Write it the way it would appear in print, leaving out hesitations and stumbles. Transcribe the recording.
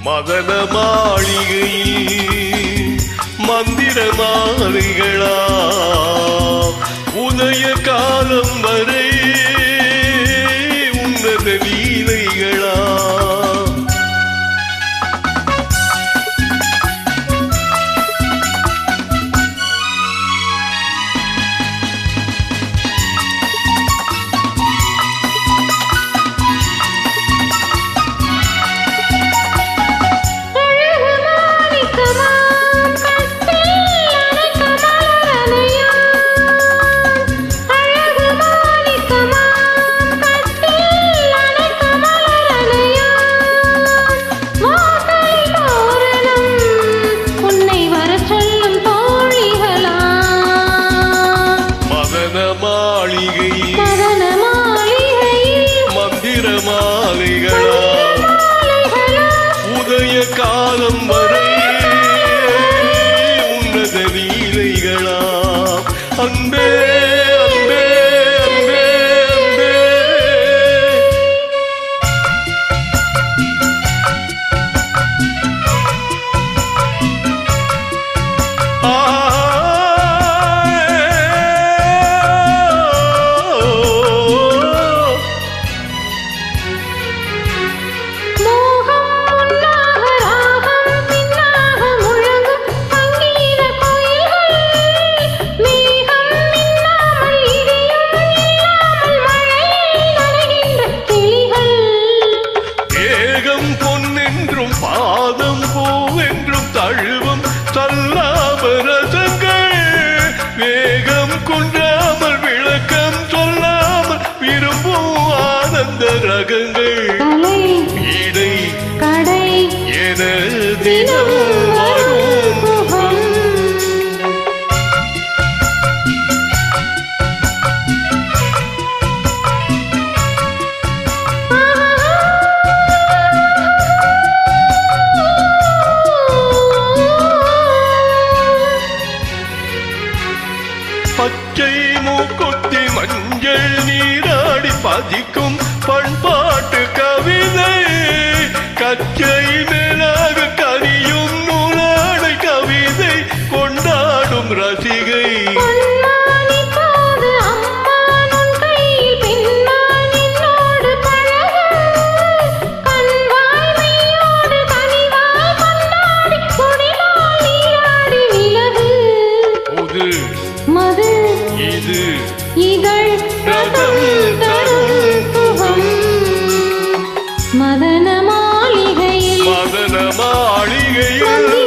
மதன மாளிகையில் மந்திர மாலைகளா உதய காலம் வரை உன்னத லீலைகளா உதய காலம் வரை உன்னத லீலைகளா அன்பே அன்பே அன்பே அன்பே பாதம் பூவென்றும் தழுவும் சல்லாபரசங்கள் வேகம் குன்றாமல் விளக்கம் சொல்லாமல் விரும்பும் ஆனந்த ரகங்கள் இடை கடை என தினம் வரும் பச்சை மூக்குத்தி மஞ்சள் நீராடி பதிக்கும் பண்பாட்டு கவிதை கச்சை மேலாக கனியும் நூலாடை கவிதை கொண்டாடும் ரசிகை இது இகழ் ரதம் தரும் சுகம் மதன மாளிகையில் மதன மாளிகையில்